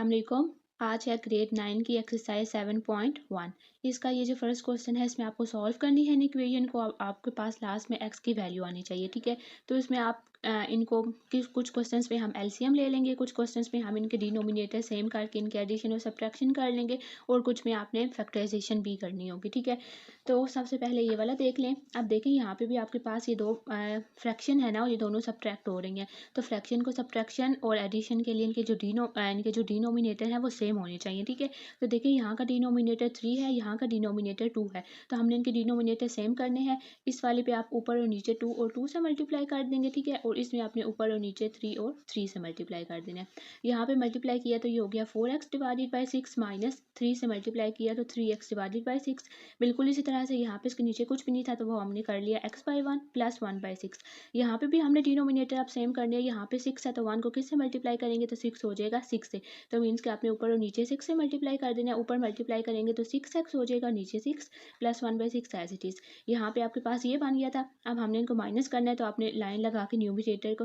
अस्सलाम। आज है ग्रेड 9 की एक्सरसाइज 7.1। इसका ये जो फर्स्ट क्वेश्चन है इसमें आपको सॉल्व करनी है इन इक्वेशन को। आपके पास लास्ट में एक्स की वैल्यू आनी चाहिए, ठीक है। तो इसमें आप इनको कुछ क्वेश्चंस में हम एलसीएम ले लेंगे, कुछ क्वेश्चंस में हम इनके डिनोमिनेटर सेम करके इनके एडिशन और सब्ट्रैक्शन कर लेंगे, और कुछ में आपने फैक्टराइजेशन भी करनी होगी, ठीक है। तो सबसे पहले ये वाला देख लें। अब देखें यहाँ पे भी आपके पास ये दो फ्रैक्शन है ना, और ये दोनों सब्ट्रैक्ट हो रही हैं। तो फ्रैक्शन को सब्ट्रैक्शन और एडिशन के लिए इनके जो डिनोमिनेटर है वो सेम होने चाहिए, ठीक है। तो देखिए यहाँ का डिनोमिनेटर 3 है, यहाँ का डिनोमिनेटर 2 है, तो हमने इनके डिनोमिनेटर सेम करने हैं। इस वाले पे आप ऊपर और नीचे 2 और 2 से मल्टीप्लाई कर देंगे, ठीक है। और इसमें आपने ऊपर और नीचे 3 और 3 से मल्टीप्लाई कर देना है। यहाँ पे मल्टीप्लाई किया तो ये हो गया 4x डिवाइडेड बाई 6 माइनस 3 से मल्टीप्लाई किया तो 3x डिवाइडेड बाई 6। बिल्कुल इसी तरह से यहाँ पे इसके नीचे कुछ भी नहीं था तो वो हमने कर लिया x/1 प्लस 1/6। यहाँ पे भी हमने डिनोमिनेटर आप सेम करने हैं। यहाँ पे 6 है तो 1 को किस से मल्टीप्लाई करेंगे तो 6 हो जाएगा 6 से। तो मीन्स कि आपने ऊपर और नीचे 6 से मल्टीप्लाई कर देना है। ऊपर मल्टीप्लाई करेंगे तो 6x हो जाएगा, नीचे 6 प्लस 1/6 एज इट इज़। यहाँ पे आपके पास ये बन गया था। अब हमने इनको माइनस करना है, तो आपने लाइन लगा के न्यूमिनेटर को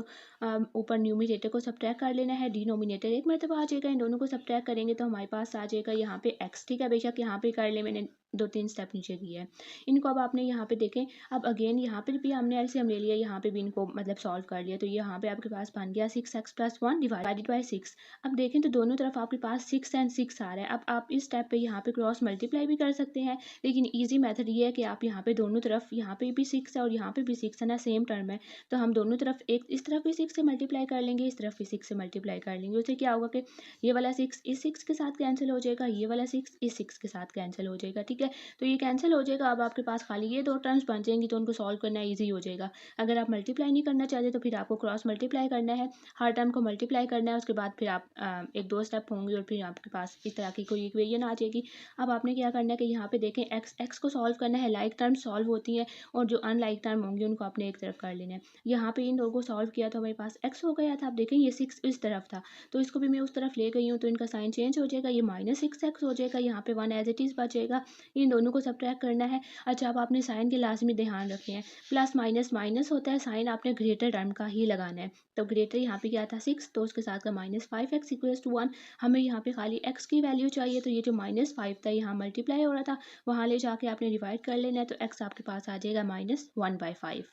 ऊपर न्यूमिनेटर को सब्ट्रैक्ट कर लेना है। डिनोमिनेटर एक मरतबा आ जाएगा, इन दोनों को सब्ट्रैक्ट करेंगे तो हमारे पास आ जाएगा यहाँ पे x, ठीक है। बेशक यहाँ पे कर ले, मैंने 2-3 स्टेप नीचे किए हैं इनको। अब आपने यहाँ पे देखें, अब अगेन यहाँ पे भी हमने एलसीएम ले लिया, यहाँ पे भी इनको मतलब सॉल्व कर लिया। तो यहाँ पे आपके पास बन गया 6x प्लस 1 डिवाइडेड बाई 6। अब देखें तो दोनों तरफ आपके पास 6 एंड 6 आ रहा है। अब आप इस स्टेप पे यहाँ पे क्रॉस मल्टीप्लाई भी कर सकते हैं, लेकिन ईजी मेथड ये है कि आप यहाँ पे दोनों तरफ, यहाँ पे भी 6 है और यहाँ पे भी 6 है ना, सेम टर्म है, तो हम दोनों तरफ एक इस तरफ भी 6 से मल्टीप्लाई कर लेंगे, इस तरफ भी 6 से मल्टीप्लाई कर लेंगे। उससे क्या होगा कि ये वाला 6 इस 6 के साथ कैंसिल हो जाएगा, ये वाला 6 इस 6 के साथ कैंसिल हो जाएगा, ठीक है। तो ये कैंसिल हो जाएगा। अब आपके पास खाली ये दो टर्म्स बन जाएंगी, तो उनको सॉल्व करना ईजी हो जाएगा। अगर आप मल्टीप्लाई नहीं करना चाहते तो फिर आपको क्रॉस मल्टीप्लाई करना है, हर टर्म को मल्टीप्लाई करना है। उसके बाद फिर आप 1-2 स्टेप होंगे और फिर आपके पास इस तरह की कोई इक्वेशन आ जाएगी। अब आपने क्या करना है कि यहाँ पे देखें एक्स को सॉल्व करना है। लाइक टर्म सॉल्व होती हैं और जो अनलाइक टर्म होंगे उनको आपने एक तरफ कर लेना है। यहाँ पे इन दोनों को सॉल्व किया तो हमारे पास एक्स हो गया था। आप देखें ये 6 इस तरफ था, तो इसको भी मैं उस तरफ ले गई हूँ, तो इनका साइन चेंज हो जाएगा, ये -6x हो जाएगा। यहाँ पे 1 एज इट इज़ बचेगा। इन दोनों को सब्ट्रैक्ट करना है। अच्छा, अब आपने साइन के लाजमी ध्यान रखने हैं, प्लस माइनस माइनस होता है, साइन आपने ग्रेटर टर्म का ही लगाना है। तो ग्रेटर यहाँ पे क्या था 6, तो उसके साथ का -5x इक्वल्स टू 1। हमें यहाँ पे खाली x की वैल्यू चाहिए, तो ये जो -5 था यहाँ मल्टीप्लाई हो रहा था, वहाँ ले जाके आपने डिवाइड कर लेना है, तो x आपके पास आ जाएगा -1/5।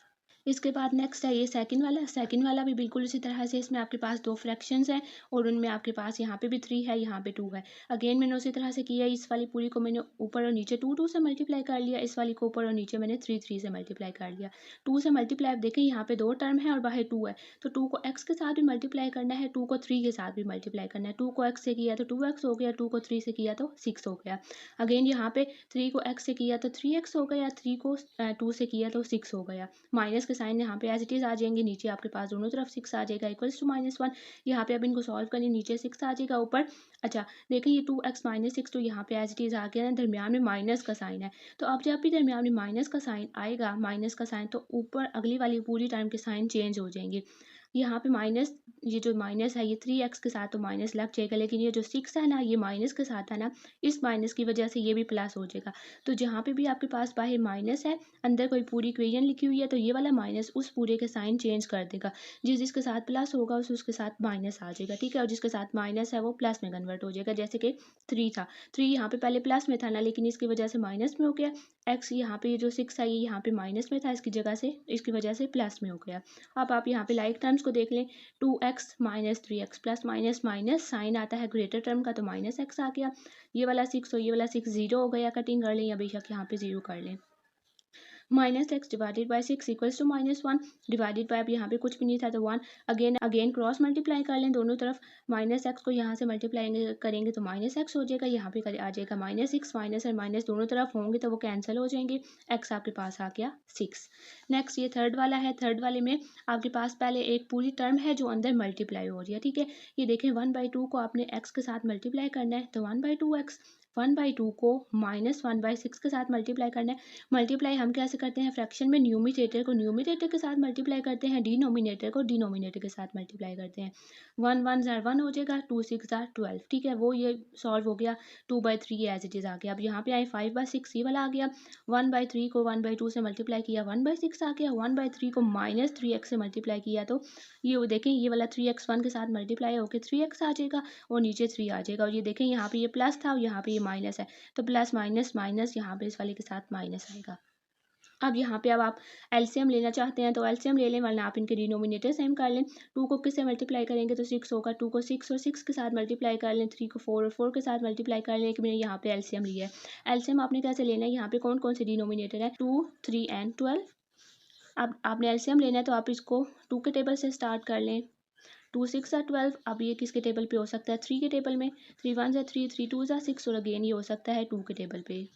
इसके बाद नेक्स्ट है ये सेकंड वाला भी बिल्कुल इसी तरह से। इसमें आपके पास दो फ्रैक्शंस हैं और उनमें आपके पास यहाँ पे भी 3 है, यहाँ पे 2 है। अगेन मैंने उसी तरह से किया। इस वाली पूरी को मैंने ऊपर और नीचे 2 से मल्टीप्लाई कर लिया, इस वाली को ऊपर और नीचे मैंने 3 से मल्टीप्लाई कर लिया। 2 से मल्टीप्लाई, देखें यहाँ पे 2 टर्म है और बाहर 2 है, तो 2 को x के साथ भी मल्टीप्लाई करना है, 2 को 3 के साथ भी मल्टीप्लाई करना है। 2 को x से किया तो 2x हो गया, 2 को 3 से किया तो 6 हो गया। अगेन यहाँ पे 3 को x से किया तो 3x हो गया, 3 को 2 से किया तो 6 हो गया। माइनस के साइन यहाँ पे एज इट इज़ आ जाएंगे, नीचे आपके पास दोनों तरफ 6 आ जाएगा इक्वल्स टू -1। यहाँ पे अब इनको सॉल्व करनी, नीचे 6 आ जाएगा ऊपर। अच्छा देखिए ये 2x -6 तो यहाँ पे एज इट इज़ आ गया ना, दरमियान में माइनस का साइन है। तो अब जब भी दरमियान में माइनस का साइन आएगा, माइनस का साइन, तो ऊपर अगली वाली पूरी टाइम के साइन चेंज हो जाएंगे। यहाँ पे माइनस, ये जो माइनस है ये 3x के साथ तो माइनस लग जाएगा, लेकिन ये जो 6 है ना ये माइनस के साथ है ना, इस माइनस की वजह से ये भी प्लस हो जाएगा। तो जहाँ पे भी आपके पास बाहर माइनस है, अंदर कोई पूरी इक्वेशन लिखी हुई है, तो ये वाला माइनस उस पूरे के साइन चेंज कर देगा। जिसके साथ प्लस होगा उसके साथ माइनस आ जाएगा, ठीक है। और जिसके साथ माइनस है वो प्लस में कन्वर्ट हो जाएगा। जैसे कि 3 था, 3 यहाँ पे पहले प्लस में था ना, लेकिन इसकी वजह से माइनस में हो गया। x यहाँ पे जो 6 है ये यहाँ पे माइनस में था, इसकी जगह से, इसकी वजह से प्लस में हो गया। अब आप यहाँ पे लाइक टर्म्स को देख लें, 2x - 3x plus minus minus sign आता है ग्रेटर टर्म का, तो -x आ गया। ये वाला 6 और ये वाला 6 0 हो गया, कटिंग कर लें या बेशक यहाँ पे 0 कर लें। -x divided by 6 equals to -1 divided by, अब यहाँ पे कुछ भी नहीं था तो 1। अगेन क्रॉस मल्टीप्लाई कर लें दोनों तरफ। -x को यहाँ से मल्टीप्लाई करेंगे तो -x हो जाएगा, यहाँ पे आ जाएगा -6, माइनस और माइनस दोनों तरफ होंगे तो वो कैंसिल हो जाएंगे। x आपके पास आ गया 6। नेक्स्ट ये थर्ड वाला है। थर्ड वाले में आपके पास पहले एक पूरी टर्म है जो अंदर मल्टीप्लाई हो रही है, ठीक है। ये देखें 1/2 को आपने x के साथ मल्टीप्लाई करना है, तो 1/2x 1/2 को -1/6 के साथ मल्टीप्लाई करना है। मल्टीप्लाई हम कैसे करते हैं, फ्रैक्शन में न्यूमिनेटर को न्यूमिनेटर के साथ मल्टीप्लाई करते हैं, डिनोमिनेटर को डिनोमिनेटर के साथ मल्टीप्लाई करते हैं। 1 1 ज़ार 1 हो जाएगा, 2 6 ज़ार 12, ठीक है, वो ये सॉल्व हो गया। 2/3 एज इट इज़ आ गया। अब यहाँ पे आए 5/6 ये वाला आ गया। 1/3 को 1/2 से मल्टीप्लाई किया, 1/6 आ गया। 1/3 को -3x से मल्टीप्लाई किया तो ये देखें, ये वाला 3x 1 के साथ मल्टीप्लाई होकर 3x आ जाएगा और नीचे 3 आ जाएगा। और ये देखें, यहाँ पे ये प्लस था और यहाँ पे ये माइनस है, तो प्लस माइनस माइनस यहाँ पे इस वाले के साथ माइनस आएगा। अब यहाँ पे अब आप एलसीएम लेना चाहते हैं तो एलसीएम ले लें, वरना आप इनके डिनोमिनेटर सेम कर लें। 2 को किससे मल्टीप्लाई करेंगे तो 6 होगा। 2 को 6 और 6 के साथ मल्टीप्लाई कर लें। 3 को 4 और 4 के साथ मल्टीप्लाई कर लें कि मैंने यहाँ पे एलसीएम लिया है। एलसीएम आपने कैसे लेना है, यहाँ पे कौन कौन से डिनोमिनेटर है, 2 3 एंड 12। अब आपने एलसीएम लेना है तो आप इसको 2 के टेबल से स्टार्ट कर लें। 2 6 are 12। अब ये किसके टेबल पे हो सकता है, 3 के टेबल में। 3 1 are 3, 3 2 are 6 और अगेन ये हो सकता है 2 के टेबल पे।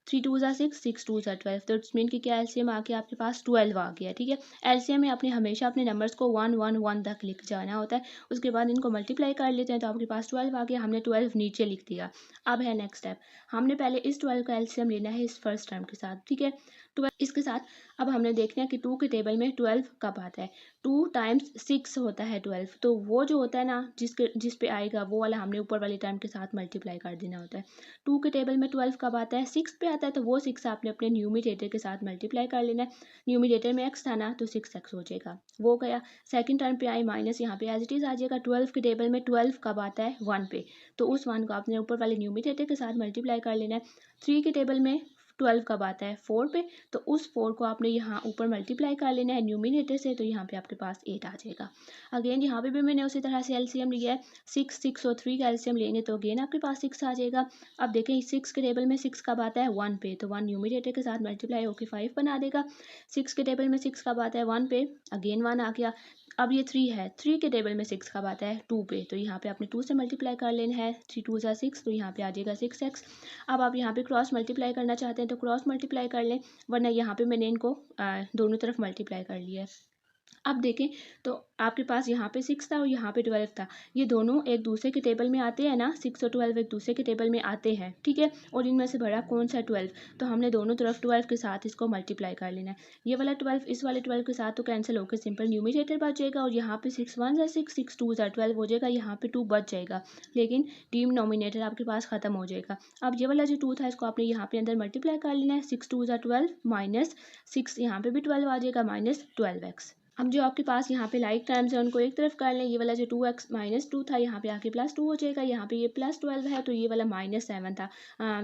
3 2 are 6, 6 2 are 12, तो इट्स मीन कि क्या एलसीएम आके आपके पास 12 आ गया, ठीक है। एलसीएम में आपने हमेशा अपने नंबर्स को 1 1 1 तक लिख जाना होता है, उसके बाद इनको मल्टीप्लाई कर लेते हैं तो आपके पास 12 आ गया। हमने 12 नीचे लिख दिया। अब है नेक्स्ट स्टेप, हमने पहले इस 12 का एलसीएम लेना है इस फर्स्ट टर्म के साथ, ठीक है। 12 इसके साथ अब हमने देखना है कि 2 के टेबल में 12 कब आता है। 2 टाइम्स 6 होता है 12, तो वो जो होता है ना जिस पे आएगा वो वाला हमने ऊपर वाले टर्म के साथ मल्टीप्लाई कर देना होता है। 2 के टेबल में 12 कब आता है, 6 पे आता है, तो वो 6 आपने अपने न्यूमिनेटर के साथ मल्टीप्लाई कर लेना है। न्यूमिनेटर में x था ना तो 6x हो जाएगा, वो गया। सेकंड टर्म पे आई माइनस, यहाँ पे एज इट इज़ आ जाएगा। 12 के टेबल में 12 कब आता है, 1 पे, तो उस 1 को आपने ऊपर वाले न्यूमिनेटर के साथ मल्टीप्लाई कर लेना है। 3 के टेबल में 12 कब आता है, 4 पे, तो उस 4 को आपने यहाँ ऊपर मल्टीप्लाई कर लेना है न्यूमिनेटर से, तो यहाँ पे आपके पास 8 आ जाएगा। अगेन यहाँ पे भी मैंने उसी तरह से एलसीएम लिया है। 6 6 और 3 का एलसीएम लेंगे तो अगेन आपके पास 6 आ जाएगा। अब देखें 6 के टेबल में 6 कब आता है, 1 पे, तो 1 न्यूमिनेटर के साथ मल्टीप्लाई होकर 5 बना देगा। 6 के टेबल में 6 कब आता है, 1 पे, अगेन 1 आ गया। अब ये 3 है, 3 के टेबल में 6 कब आता है, 2 पे, तो यहाँ पे आपने 2 से मल्टीप्लाई कर लेना है। 3 2 ज़ा 6, तो यहाँ पे आ जाएगा 6x। अब आप यहाँ पे क्रॉस मल्टीप्लाई करना चाहते हैं तो क्रॉस मल्टीप्लाई कर लें, वरना यहाँ पे मैंने इनको दोनों तरफ मल्टीप्लाई कर लिया है। अब देखें तो आपके पास यहाँ पे 6 था और यहाँ पे 12 था, ये दोनों एक दूसरे के टेबल में आते हैं ना, 6 और 12 एक दूसरे के टेबल में आते हैं, ठीक है। और इनमें से बड़ा कौन सा है, 12, तो हमने दोनों तरफ 12 के साथ इसको मल्टीप्लाई कर लेना है। ये वाला 12 इस वाले 12 के साथ तो कैंसिल होकर सिंपल न्यूमिनेटर बच जाएगा, और यहाँ पे 6 1 ज़ा 6, 6 2 ज़ा 12 हो जाएगा, यहाँ पे 2 बच जाएगा, लेकिन डिनोमिनेटर आपके पास ख़त्म हो जाएगा। अब ये वाला जो 2 था इसको आपने यहाँ पे अंदर मल्टीप्लाई कर लेना है। 6 2 ज़ा 12 माइनस 6, यहाँ पे भी 12 आ जाएगा, माइनस 12x। अब जो आपके पास यहाँ पे लाइक टर्म्स है उनको एक तरफ कर लें। ये वाला जो 2x माइनस 2 था यहाँ पे आके प्लस 2 हो जाएगा, यहाँ पे ये प्लस 12 है तो ये वाला माइनस 7 था,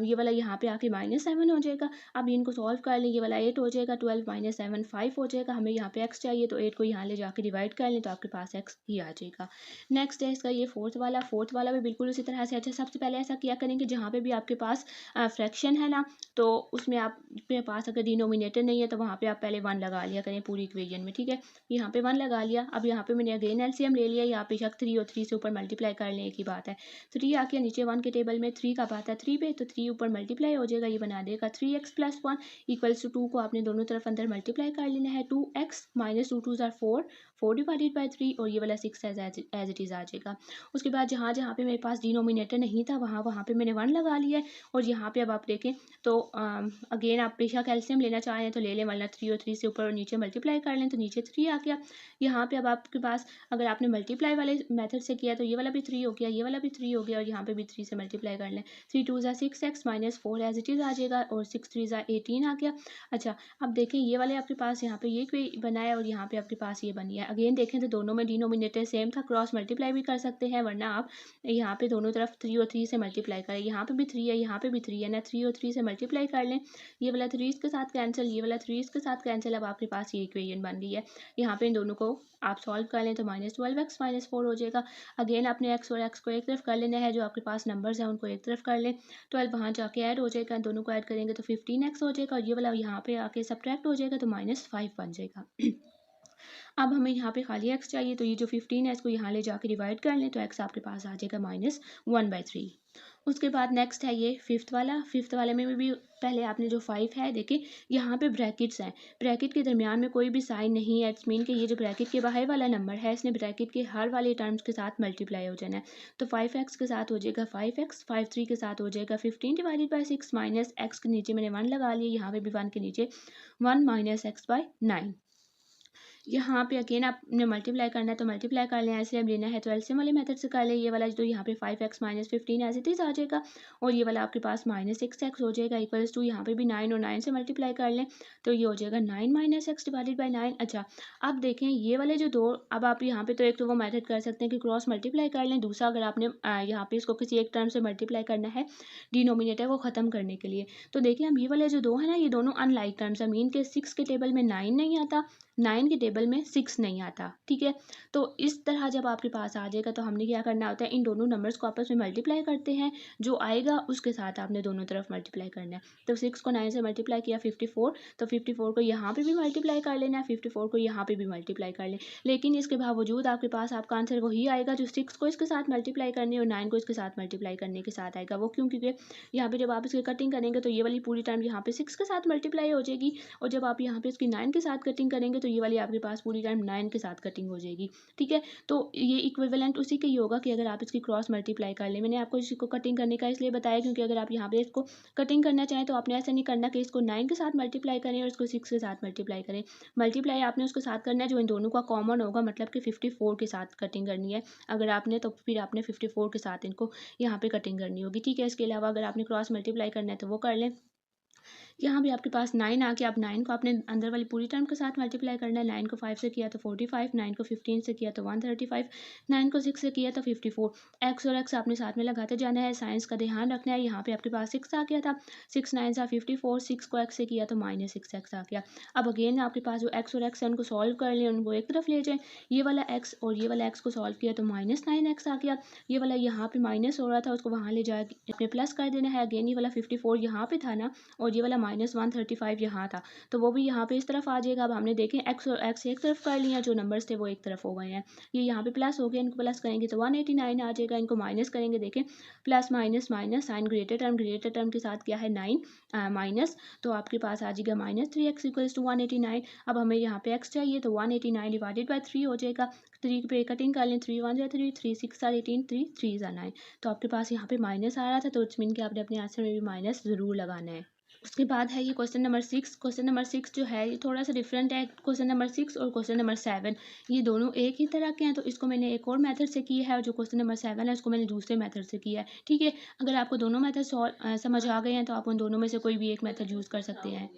ये वाला यहाँ पे आके माइनस 7 हो जाएगा। अब इनको सॉल्व कर लें, ये वाला 8 हो जाएगा, 12 माइनस 7 5 हो जाएगा। हमें यहाँ पे x चाहिए तो 8 को यहाँ ले जाके डिवाइड कर लें तो आपके पास x ही आ जाएगा। नेक्स्ट है इसका ये फोर्थ वाला भी बिल्कुल उसी तरह से। अच्छा, सबसे पहले ऐसा किया करेंगे जहाँ पे भी आपके पास फ्रैक्शन है ना, तो उसमें आपके पास अगर डिनोमिनेटर नहीं है तो वहाँ पे आप पहले 1 लगा लिया करें पूरी इक्वेशन में, ठीक है। यहाँ पे 1 लगा लिया। अब यहाँ पे मैंने अगेन एलसीएम ले लिया, यहाँ पे शक 3 और 3 से ऊपर मल्टीप्लाई कर लें, एक ही बात है। 3 आ गया नीचे 1 के टेबल में, 3 कब आता है, 3 पे, तो 3 ऊपर मल्टीप्लाई हो जाएगा, ये बना देगा 3x + 1 इक्वल्स टू 2 को आपने दोनों तरफ अंदर मल्टीप्लाई कर लेना है। 2x माइनस 2 2 ज़ा 4, 4 डिवाइडेड बाई 3, और ये वाला 6 एज इट इज़ आ जाएगा। उसके बाद जहाँ जहाँ पे मेरे पास डिनोमिनेटर नहीं था वहाँ पे मैंने 1 लगा लिया है। और यहाँ पे अब आप देखें तो अगेन आप बेशक एलसीएम लेना चाहें तो ले लें, वरना 3 और 3 से ऊपर और नीचे मल्टीप्लाई कर लें तो नीचे 3 आ गया। यहाँ पे अब आपके पास अगर आपने मल्टीप्लाई वाले मेथड से किया तो ये वाला भी 3 हो गया, ये वाला भी 3 हो गया, और यहाँ पे भी 3 से मल्टीप्लाई कर लें। 3 2 ज़ा 6x minus 4 as it is आ जाएगा, और 6 3 ज़ा 18 आ गया। अच्छा, अब देखें ये वाले आपके पास यहाँ पे ये कोई बना है और यहाँ पे आपके पास ये बनी है। अगेन देखें तो दोनों में डिनोमिनेटर सेम था, क्रॉस मल्टीप्लाई भी कर सकते हैं, वरना आप यहाँ पे दोनों तरफ 3 और 3 से मल्टीप्लाई करें। यहाँ पे भी 3 है, यहाँ पे भी 3 है ना, 3 और 3 से मल्टीप्लाई कर लें। ये वाला 3 इसके साथ कैंसिल, ये वाला 3 इसके साथ कैंसिल। अब आपके पास ये इक्वेशन बन गई है। यहाँ पे इन दोनों को आप सॉल्व कर लें तो माइनस 12x माइनस 4 हो जाएगा। अगेन आपने x और x को एक तरफ कर लेना है, जो आपके पास नंबर्स हैं उनको एक तरफ कर लें। 12 वहाँ जाके ऐड हो जाएगा, दोनों को ऐड करेंगे तो 15x हो जाएगा, और ये वाला यहाँ पे आके सब्ट्रैक्ट हो जाएगा तो -5 बन जाएगा। अब हमें यहाँ पे खाली x चाहिए, तो ये जो 15 है इसको यहाँ ले जाके डिवाइड कर लें, तो x आपके पास आ जाएगा -1/3। उसके बाद नेक्स्ट है ये फिफ्थ वाले में भी पहले आपने जो 5 है देखिए यहाँ पे ब्रैकेट्स हैं, ब्रैकेट के दरमियान में कोई भी साइन नहीं है, इट्स मीन कि ये जो ब्रैकेट के बाहर वाला नंबर है इसने ब्रैकेट के हर वाले टर्म्स के साथ मल्टीप्लाई हो जाना है। तो 5x के साथ हो जाएगा 5x, 53 के साथ हो जाएगा 15/6 माइनस x के नीचे मैंने 1 लगा लिया, यहाँ पे भी 1 के नीचे 1 माइनस x/9। यहाँ पे अगेन आपने मल्टीप्लाई करना है तो मल्टीप्लाई कर लें, एलसीएम लेना है तो एलसीएम वाले मेथड से कर लें। ये वाला जो यहाँ पे 5x minus 15 as it is आ जाएगा, और ये वाला आपके पास -6x हो जाएगा इक्वल्स टू यहाँ पे भी 9 और 9 से मल्टीप्लाई कर लें तो ये हो जाएगा 9 माइनस एक्स डिवाइडेड बाई 9। अच्छा अब देखें ये वाले जो दो, अब आप यहाँ पे तो एक तो वो मेथड कर सकते हैं कि क्रॉस मल्टीप्लाई कर लें, दूसरा अगर आपने यहाँ पे इसको किसी एक टर्म से मल्टीप्लाई करना है डिनोमिनेटर को ख़त्म करने के लिए, तो देखिए अब ये वाले जो दो है ना ये दोनों अनलाइक टर्म्स है, मीन के 6 के टेबल में 9 नहीं आता, 9 के टेबल में 6 नहीं आता, ठीक है। तो इस तरह जब आपके पास आ जाएगा तो हमने क्या करना होता है, इन दोनों नंबर्स को आपस में मल्टीप्लाई करते हैं, जो आएगा उसके साथ आपने दोनों तरफ मल्टीप्लाई करना है। तो 6 को 9 से मल्टीप्लाई किया 54, तो 54 को यहाँ पे भी मल्टीप्लाई कर लेना है, 54 को यहाँ पे भी मल्टीप्लाई कर लें, लेकिन इसके बावजूद आपके पास आपका आंसर वही आएगा जो 6 को इसके साथ मल्टीप्लाई करने और 9 को इसके साथ मल्टीप्लाई करने के साथ आएगा। वो क्यों? क्योंकि यहाँ पे जब आप इसकी कटिंग करेंगे तो ये वाली पूरी टर्म यहाँ पे 6 के साथ मल्टीप्लाई हो जाएगी, और जब आप यहाँ पे इसकी 9 के साथ कटिंग करेंगे तो ये वाली आपके पास पूरी टर्म 9 के साथ कटिंग हो जाएगी, ठीक है। तो ये इक्विवेलेंट उसी के ही होगा कि अगर आप इसकी क्रॉस मल्टीप्लाई कर लें। मैंने आपको इसको कटिंग करने का इसलिए बताया क्योंकि अगर आप यहाँ पे इसको कटिंग करना चाहें तो आपने ऐसा नहीं करना कि इसको 9 के साथ मल्टीप्लाई करें और इसको 6 के साथ मल्टीप्लाई करें। मल्टीप्लाई आपने उसके साथ करना है जो इन दोनों का कॉमन होगा, मतलब कि 54 के साथ कटिंग करनी है अगर आपने, तो फिर आपने 54 के साथ इनको यहाँ पे कटिंग करनी होगी, ठीक है। इसके अलावा अगर आपने क्रॉस मल्टीप्लाई करना है तो वो कर लें। यहाँ भी आपके पास 9 आ गया, अब 9 को आपने अंदर वाली पूरी टर्म के साथ मल्टीप्लाई करना है। 9 को 5 से किया तो 45, 9 को 15 से किया तो 135, 9 को 6 से किया तो 54। एक्स और एक्स आपने साथ में लगाते जाना है, साइंस का ध्यान रखना है। यहाँ पे आपके पास 6 आ गया था, 6 9 सा 54, 6 को एक्स से किया तो -6x आ गया। अब अगेन आपके पास जो एक्स और एक्स है उनको सॉल्व कर लें, उनको एक तरफ ले जाएँ। ये वाला एक्स और ये वाला एक्स को सॉल्व किया तो -9x आ गया। ये वाला यहाँ पे माइनस हो रहा था उसको वहाँ ले जाके अपने प्लस कर देना है। अगेन ये वाला 54 यहाँ पे था ना, और ये वाला -135 यहाँ था, तो वो भी यहाँ पे इस तरफ आ जाएगा। अब हमने देखें एक्स और एक्स एक तरफ कर लिया, जो नंबर्स थे वो एक तरफ हो गए हैं। ये यहाँ पे प्लस हो गया, इनको प्लस करेंगे तो 189 आ जाएगा, इनको माइनस करेंगे, देखें plus minus minus, sign greater term के साथ क्या है 9 माइनस, तो आपके पास आ जाएगा -3x इक्वल्स टू 189। अब हमें यहाँ पे x चाहिए तो 189 डिवाइडेड बाई 3 हो जाएगा। 3 पे कटिंग कर लें, 3 1 जा 3, 3 6 जा 18, 3 3 जा 9, तो आपके पास यहाँ पे माइनस आ रहा था, तो इट्स मीन कि आपने अपने आंसर में भी माइनस ज़रूर लगाना है। उसके बाद है ये क्वेश्चन नंबर 6। क्वेश्चन नंबर 6 जो है ये थोड़ा सा डिफरेंट है। क्वेश्चन नंबर 6 और क्वेश्चन नंबर 7 ये दोनों एक ही तरह के हैं, तो इसको मैंने एक और मेथड से किया है, और जो क्वेश्चन नंबर 7 है उसको मैंने दूसरे मेथड से किया है, ठीक है। अगर आपको दोनों मेथड समझ आ गए हैं तो आप उन दोनों में से कोई भी एक मेथड यूज़ कर सकते हैं।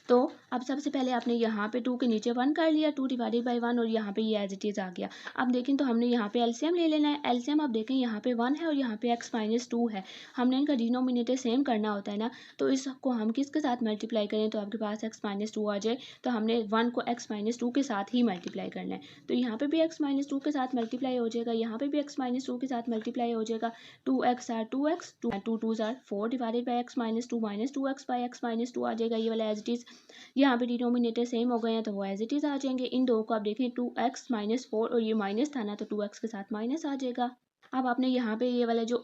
तो अब सबसे पहले आपने यहाँ पे 2 के नीचे 1 कर लिया, 2 डिवाइडेड बाई 1, और यहाँ पे ये एज इट इज़ आ गया। अब देखें तो हमने यहाँ पे एलसीएम ले लेना है। एलसीएम आप देखें यहाँ पे 1 है और यहाँ पे x माइनस 2 है, हमने इनका डिनोमिनेटर सेम करना होता है ना, तो इसको हम किसके साथ मल्टीप्लाई करें तो आपके पास x माइनस 2 आ जाए, तो हमने 1 को x माइनस 2 के साथ ही मल्टीप्लाई करना है। तो यहाँ पे भी x माइनस 2 के साथ मल्टीप्लाई हो जाएगा, यहाँ पे भी x माइनस 2 के साथ मल्टीप्लाई हो जाएगा। 2x are 2x, 2 2 are 4 divided by x minus 2 minus 2x by x minus 2 आ जाएगा। ये वाला एज इट इज़, यहाँ पे डिनोमिनेटर सेम हो गए हैं तो वो एज इट इज़ आ जाएंगे। इन दो को आप देखें 2x माइनस 4 और ये माइनस था ना, तो 2x के साथ माइनस आ जाएगा। अब आपने यहाँ पे ये वाला जो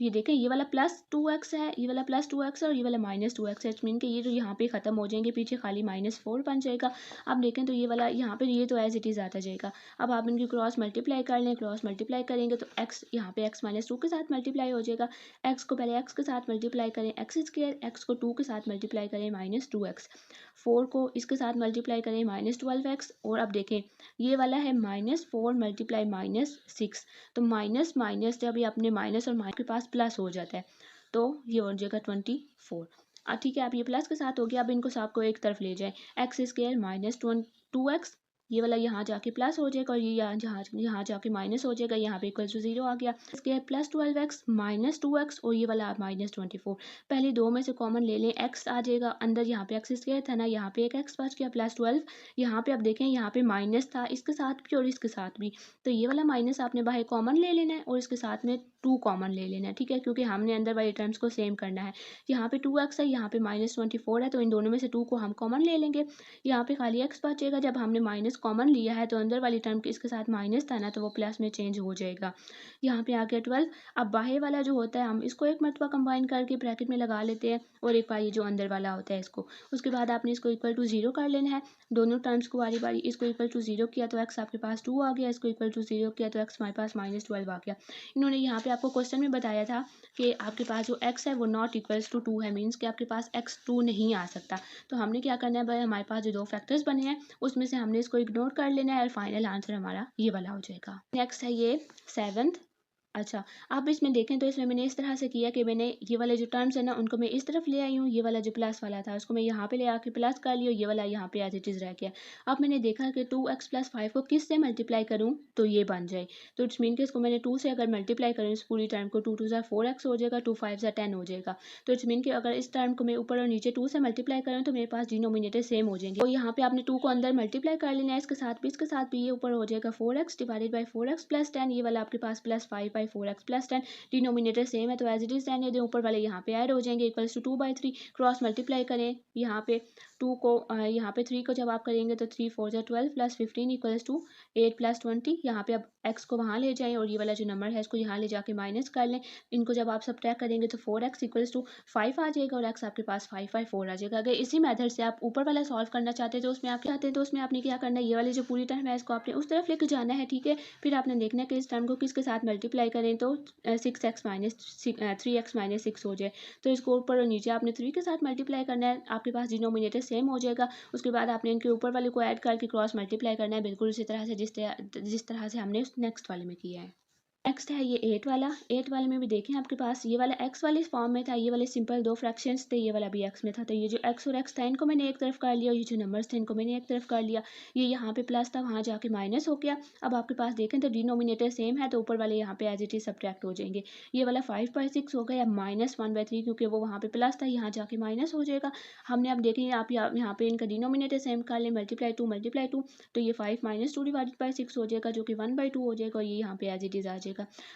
ये देखें ये वाला प्लस 2x है, ये वाला प्लस 2x है और ये वाला माइनस 2x है, इट्स मीन कि ये जो यहाँ पे ख़त्म हो जाएंगे, पीछे खाली -4 बन जाएगा। अब देखें तो ये वाला यहाँ पे ये तो एज इट इज़ आता जाएगा। अब आप इनकी क्रॉस मल्टीप्लाई कर लें, क्रॉस मल्टीप्लाई करेंगे तो x यहाँ पे x माइनस 2 के साथ मल्टीप्लाई हो जाएगा। x को पहले x के साथ मल्टीप्लाई करें x स्क्वायर, x को 2 के साथ मल्टीप्लाई करें -2x, 4 को इसके साथ मल्टीप्लाई करें -12x, और अब देखें ये वाला है -4 मल्टीप्लाई -6, तो माइनस माइनस जब ये अपने माइनस और माइनस के पास प्लस हो जाता है तो ये हो जाएगा 24। ठीक है, अब ये प्लस के साथ हो गया। अब इनको सबको एक तरफ ले जाएं, एक्स स्क्वायर माइनस 2x, ये वाला यहाँ जाके प्लस हो जाएगा और ये यहाँ जाके माइनस हो जाएगा, यहाँ पे इक्वल टू 0 आ गया। Square plus 12x minus 2x और ये वाला -24। पहले दो में से कॉमन ले लें, x आ जाएगा अंदर, यहाँ पे एक्स स्क्वायर था ना, यहाँ पे एक x बच गया प्लस 12। यहाँ पे अब देखें यहाँ पे माइनस था इसके साथ भी और इसके साथ भी, तो ये वाला माइनस आपने बाहर कॉमन ले लेना है और इसके साथ में 2 कॉमन ले लेना है, ठीक है, क्योंकि हमने अंदर वाले टर्म्स को सेम करना है। यहाँ पे 2x है, यहाँ पे -24 है, तो इन दोनों में से 2 को हम कॉमन ले लेंगे, यहाँ पे खाली x बचेगा। जब हमने माइनस माइनस कॉमन लिया है तो अंदर वाली टर्म इसके साथ माइनस था ना तो वो प्लस में चेंज हो जाएगा। यहाँ पे आ गया 12। अब बाहर वाला जो होता है हम इसको एक मरतबा कंबाइन करके ब्रैकेट में लगा लेते हैं और एक बार ये जो अंदर वाला होता है इसको, उसके बाद आपने इसको इक्वल टू 0 कर लेना है। दोनों टर्म्स को बारी बारी इसको इक्वल टू 0 किया तो एक्स आपके पास 2 आ गया, इसको इक्वल टू 0 किया तो एक्स हमारे पास -12 आ गया। इन्होंने यहाँ पे आपको क्वेश्चन में बताया था कि आपके पास जो x है वो नॉट इक्वल्स टू 2 है, मीन्स कि आपके पास x 2 नहीं आ सकता। तो हमने क्या करना है भाई, हमारे पास जो दो फैक्टर्स बने हैं उसमें से हमने इसको इग्नोर कर लेना है और फाइनल आंसर हमारा ये वाला हो जाएगा। नेक्स्ट है ये 7th। अच्छा, आप इसमें देखें तो इसमें मैंने इस तरह से किया कि मैंने ये वाले जो टर्म्स है ना उनको मैं इस तरफ ले आई हूँ, ये वाला जो प्लस वाला था उसको मैं यहाँ पे ले आके प्लस कर लिया, ये वाला यहाँ पे एज इट इज़ रह गया। अब मैंने देखा कि 2x + 5 को किस से मल्टीप्लाई करूँ तो ये बन जाए, तो इट्स मीन कि इसको मैंने 2 से अगर मल्टीप्लाई करूँ इस पूरी टर्म को, 2 × 2 = 4x हो जाएगा, 2 × 5 = 10 हो जाएगा। तो इट्स मीन कि अगर इस टर्म को मैं ऊपर और नीचे 2 से मल्टीप्लाई करूँ तो मेरे पास डिनोमिनेटर सेम हो जाएंगे। तो यहाँ पे आपने 2 को अंदर मल्टीप्लाई कर लेना है, इसके साथ भी ये ऊपर हो जाएगा 4x डिवाइडेड बाई 4x + 10, ये वाला आपके पास +5/4x + 10, डिनोमिनेटर सेम है तो एज इट इज रहने दें, ऊपर वाले यहाँ पे ऐड हो जाएंगे, इक्वल्स टू 2/3, क्रॉस मल्टीप्लाई करें यहाँ पे 2 को यहाँ पे 3 को जब आप करेंगे तो 3 × 4 = 12 + 15 इक्वल्स टू 8 + 20। यहाँ पे अब x को वहाँ ले जाएं और ये वाला जो नंबर है इसको यहाँ ले जाके माइनस कर लें, इनको जब आप सब्ट्रैक्ट करेंगे तो 4x = 5 आ जाएगा और x आपके पास 5/4 आ जाएगा। अगर इसी मेथड से आप ऊपर वाला सॉल्व करना चाहते हैं तो उसमें आपने क्या करना है, ये वाली जो पूरी टर्म है इसको आपने उस तरफ लेके जाना है, ठीक है। फिर आपने देखना है कि इस टर्म को किसके साथ मल्टीप्लाई करें तो 3x - 6 हो जाए, तो इसको ऊपर और नीचे आपने 3 के साथ मल्टीप्लाई करना है, आपके पास डिनोमिनेटर सेम हो जाएगा। उसके बाद आपने इनके ऊपर वाले को ऐड करके क्रॉस मल्टीप्लाई करना है, बिल्कुल उसी तरह से जिस तरह से हमने नेक्स्ट वाले में किया है। नेक्स्ट है ये 8 वाला। 8 वाले में भी देखें आपके पास ये वाला x वाले फॉर्म में था, ये वाले सिंपल दो फ्रैक्शंस थे, ये वाला भी x में था, तो ये जो x और x था इनको मैंने एक तरफ कर लिया, ये जो नंबर्स थे इनको मैंने एक तरफ कर लिया, ये यहाँ पे प्लस था वहाँ जाके माइनस हो गया। अब आपके पास देखें तो डिनोमिनेटर सेम है तो ऊपर वाले यहाँ पे एज इट इज सब्ट्रैक्ट हो जाएंगे, ये वाला 5/6 हो गया, -1/3 क्योंकि वो वहाँ पे प्लस था यहाँ जाके माइनस हो जाएगा। हमने अब देखें आप यहाँ पे इनका डिनोमिनेटर सेम कर लें, मल्टीप्लाई टू, तो ये 5 - 2 / 6 हो जाएगा जो कि 1/2 हो जाएगा और ये यहाँ पे एज इट इज आ जाएगा।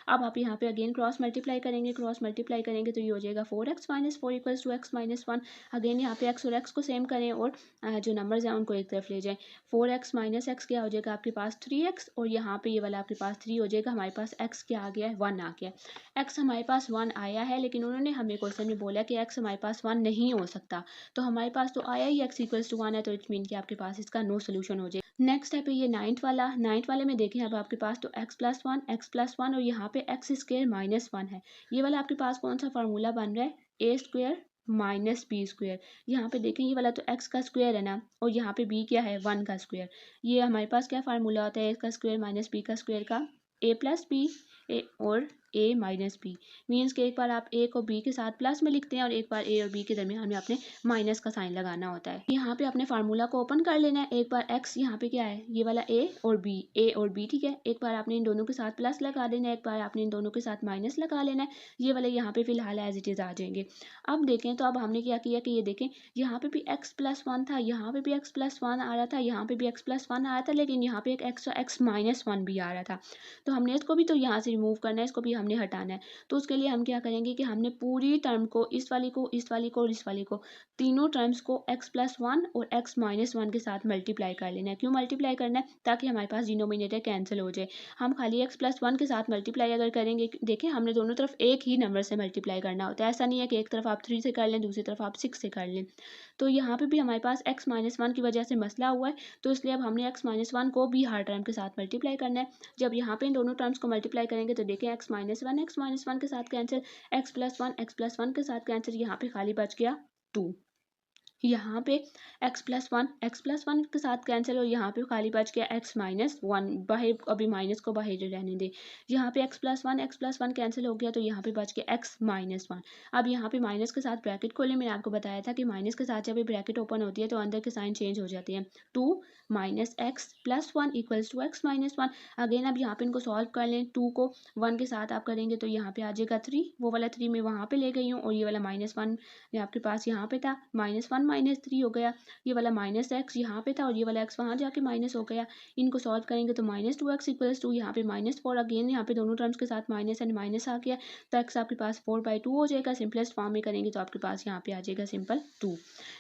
अब आप यहाँ पे अगेन क्रॉस मल्टीप्लाई करेंगे तो ये हो जाएगा 4x - 4 = x - 1। अगेन यहाँ पे x और x को सेम करें और जो नंबर्स हैं उनको एक तरफ ले जाएं, 4x - x क्या हो जाएगा आपके पास 3x और यहाँ पे ये वाला आपके पास 3 हो जाएगा, हमारे पास x क्या आ गया है 1 आ गया। x हमारे पास 1 आया है लेकिन उन्होंने हमें क्वेश्चन में बोला कि x हमारे पास 1 नहीं हो सकता, तो हमारे पास तो आया ही x = 1 है, तो इट मीन कि आपके पास इसका नो सोल्यूशन हो जाएगा। नेक्स्ट है पे ये 9th वाले में देखें अब आपके पास तो x + 1 और यहाँ पे x² - 1 है, ये वाला आपके पास कौन सा फार्मूला बन रहा है, a² - b²। यहाँ पे देखें ये वाला तो x का स्क्वायर है ना और यहाँ पे b क्या है 1 का स्क्वायर, ये हमारे पास क्या फार्मूला होता है a का स्क्वायर - b का स्क्वायर का, a + b और a - b, मीन्स कि एक बार आप a को b के साथ प्लस में लिखते हैं और एक बार a और b के दरमियान में आपने माइनस का साइन लगाना होता है। यहाँ पे अपने फार्मूला को ओपन कर लेना है, एक बार x यहाँ पे क्या है ये वाला a और b, ठीक है, एक बार आपने इन दोनों के साथ प्लस लगा देना है, एक बार आपने इन दोनों के साथ माइनस लगा लेना है, ये वाले यहाँ पे फिलहाल एज इट इज़ आ जाएंगे। अब देखें तो अब हमने क्या किया कि ये देखें यहाँ पे भी x + 1 था, यहाँ पे भी x + 1 आ रहा था, यहाँ पे भी x + 1 आ रहा था, लेकिन यहाँ पे एक x - 1 भी आ रहा था, तो हमने इसको भी तो यहाँ से रिमूव करना है, इसको भी हमने हटाना है। तो उसके लिए हम क्या करेंगे कि हमने पूरी टर्म को इस वाली को और इस वाली को तीनों टर्म्स को x + 1 और x - 1 के साथ मल्टीप्लाई कर लेना है। क्यों मल्टीप्लाई करना है, ताकि हमारे पास डिनोमिनेटर कैंसिल हो जाए। हम खाली x + 1 के साथ मल्टीप्लाई अगर करेंगे, देखें हमने दोनों तरफ एक ही नंबर से मल्टीप्लाई करना होता है, ऐसा नहीं है कि एक तरफ आप 3 से कर लें दूसरी तरफ आप 6 से कर लें। तो यहाँ पे भी हमारे पास x - 1 की वजह से मसला हुआ है, तो इसलिए अब हमने x - 1 को भी हर टर्म के साथ मल्टीप्लाई करना है। जब यहाँ पे इन दोनों टर्म्स को मल्टीप्लाई करेंगे तो देखें x - 1 के साथ कैंसिल, x + 1 के साथ कैंसिल, यहाँ पे खाली बच गया 2। यहाँ पे x + 1 के साथ कैंसिल और यहाँ पे खाली बच गया x - 1, बाहर अभी माइनस को बाहर रहने दें। यहाँ पे x + 1 कैंसिल हो गया तो यहाँ पे बच गया x - 1। अब यहाँ पे माइनस के साथ ब्रैकेट खोलें, मैंने आपको बताया था कि माइनस के साथ जब ये ब्रैकेट ओपन होती है तो अंदर के साइन चेंज हो जाते हैं। 2 - x + 1 = x - 1। अगेन अब यहाँ पे इनको सॉल्व कर लें, 2 को 1 के साथ आप करेंगे तो यहाँ पे आ जाएगा 3, वो वाला 3 मैं वहाँ पे ले गई हूँ और ये वाला -1 आपके पास यहाँ पे था, -1 -3 हो गया, ये वाला -x यहाँ पे था और ये वाला x वहाँ जाके माइनस हो गया। इनको सॉल्व करेंगे तो -2x इक्वल्स टू यहाँ पे -4, अगेन यहाँ पे दोनों टर्म्स के साथ माइनस एंड माइनस आ गया, तो x आपके पास 4/2 हो जाएगा। सिंपलेस्ट फॉर्म में करेंगे तो आपके पास यहाँ पे आ जाएगा सिंपल 2।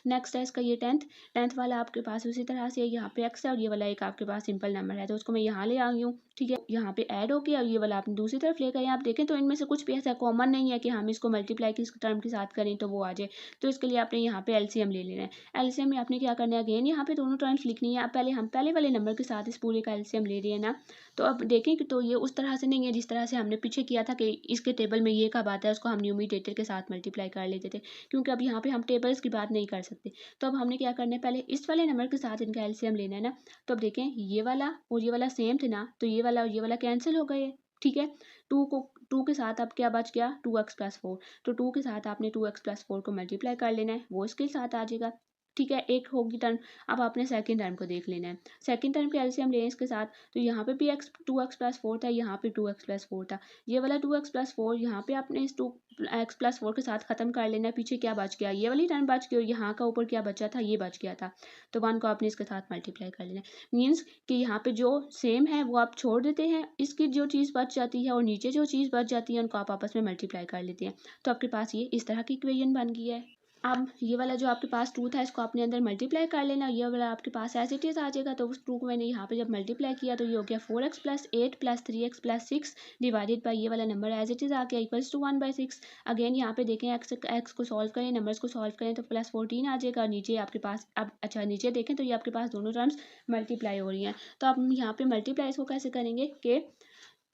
नेक्स्ट है इसका ये टेंथ वाला आपके पास उसी तरह से यहाँ पे x है और ये वाला एक आपके पास सिंपल नंबर है, तो उसको मैं यहाँ ले आई हूँ, ठीक है। यहाँ पे ऐड हो गया और ये वाला आपने दूसरी तरफ ले गए। आप देखें तो इनमें से कुछ भी ऐसा कॉमन नहीं है कि हम इसको मल्टीप्लाई किस टर्म के साथ करें तो वो आ जाए, तो इसके लिए आपने यहाँ पे एलसीएम ले लेना है। एलसीएम में आपने क्या करना है, अगेन यहाँ पे दोनों टर्म्स लिखनी है। हम पहले वाले नंबर के साथ इस पूरे का एलसीएम ले रहे हैं ना, तो अब देखें कि तो ये उस तरह से नहीं है जिस तरह से हमने पीछे किया था कि इसके टेबल में ये कब आता है उसको हम न्यूमरेटर के साथ मल्टीप्लाई कर लेते थे, क्योंकि अब यहाँ पे हम टेबल्स की बात नहीं कर सकते। तो अब हमने क्या करना है, पहले इस वाले नंबर के साथ इनका एलसीएम लेना है ना। तो अब देखें ये वाला और ये वाला सेम थे ना, तो ये वाला और ये वाला कैंसिल हो गए, ठीक है। 2 के साथ अब क्या बच गया, 2x+4, तो 2 के साथ आपने 2x+4 को मल्टीप्लाई कर लेना है, वो इसके साथ आ जाएगा, ठीक है। एक होगी टर्म। अब आपने सेकंड टर्म को देख लेना है, सेकंड टर्म के एलसीएम लें इसके साथ, तो यहाँ पे भी 2x+4 था, यहाँ पे 2x+4 था, ये वाला 2x+4 यहाँ पे आपने इस 2x+4 के साथ ख़त्म कर लेना है। पीछे क्या बच गया, ये वाली टर्म बच गई और यहाँ का ऊपर क्या बचा था, ये बच गया था, तो 1 को आपने इसके साथ मल्टीप्लाई कर लेना है। मीन्स कि यहाँ पे जो सेम है वो आप छोड़ देते हैं, इसकी जो चीज़ बच जाती है और नीचे जो चीज़ बच जाती है उनको आप आपस में मल्टीप्लाई कर लेते हैं, तो आपके पास ये इस तरह की इक्वेशन बन गई है। अब ये वाला जो आपके पास 2 था इसको आपने अंदर मल्टीप्लाई कर लेना, ये वाला आपके पास एज इट इज़ आ जाएगा। तो उस 2 को मैंने यहाँ पे जब मल्टीप्लाई किया तो ये हो गया 4x+8 + 3x+6 डिवाइडेड बाई ये वाला नंबर एज इट इज़ आ गया इक्वल्स टू 1/6। अगेन यहाँ पे देखें एक्स को सॉल्व करें, नंबर्स को सॉल्व करें तो +14 आ जाएगा। नीचे आपके पास अब अच्छा नीचे देखें तो ये आपके पास दोनों टर्म्स मल्टीप्लाई हो रही हैं, तो अब हम यहाँ पे मल्टीप्लाई इसको कैसे करेंगे कि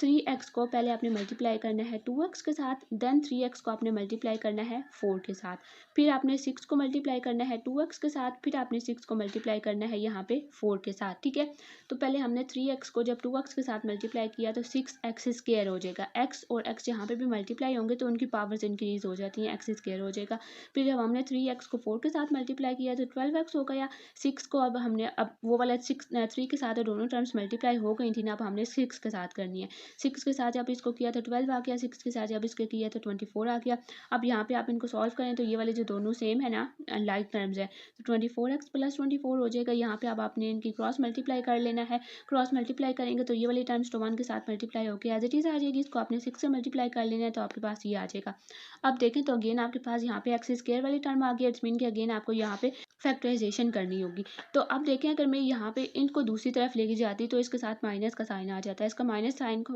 3x को पहले आपने मल्टीप्लाई करना है 2x के साथ, देन 3x को आपने मल्टीप्लाई करना है 4 के साथ, फिर आपने 6 को मल्टीप्लाई करना है 2x के साथ, फिर आपने 6 को मल्टीप्लाई करना है यहाँ पे 4 के साथ, ठीक है। तो पहले हमने 3x को जब 2x के साथ मल्टीप्लाई किया तो 6x² हो जाएगा, x और x यहाँ पे भी मल्टीप्लाई होंगे तो उनकी पावर्स इंक्रीज हो जाती हैं, x² हो जाएगा। फिर जब हमने 3x को 4 के साथ मल्टीप्लाई किया तो 12x हो गया। 6 को अब हमने वो वाला 3 के साथ दोनों टर्म्स मल्टीप्लाई हो गई थी ना, अब हमने 6 के साथ करनी है। 6 के साथ जब इसको किया तो 12 आ गया, 6 के साथ जब इसके किया तो 24 आ गया। अब यहाँ पे आप इनको सॉल्व करें तो ये वाले जो दोनों सेम है ना, लाइक टर्म्स है, तो 24x + 24 हो जाएगा। यहाँ पे अब आपने इनकी क्रॉस मल्टीप्लाई कर लेना है, क्रॉस मल्टीप्लाई करेंगे तो ये वाली टर्म्स तो 1 के साथ मल्टीप्लाई होकर एज इट इज़ आ जाएगी, इसको आपने 6 से मल्टीप्लाई कर लेना है तो आपके पास ये आ जाएगा। अब देखें तो अगेन आपके पास यहाँ पे x² वाली टर्म आ गई, इट्स मीन कि अगेन आपको यहाँ पे फैक्टराइजेशन करनी होगी। तो अब देखें अगर मैं यहाँ पे इनको दूसरी तरफ लेके जाती तो इसके साथ माइनस का साइन आ जाता है। इसका माइनस साइन को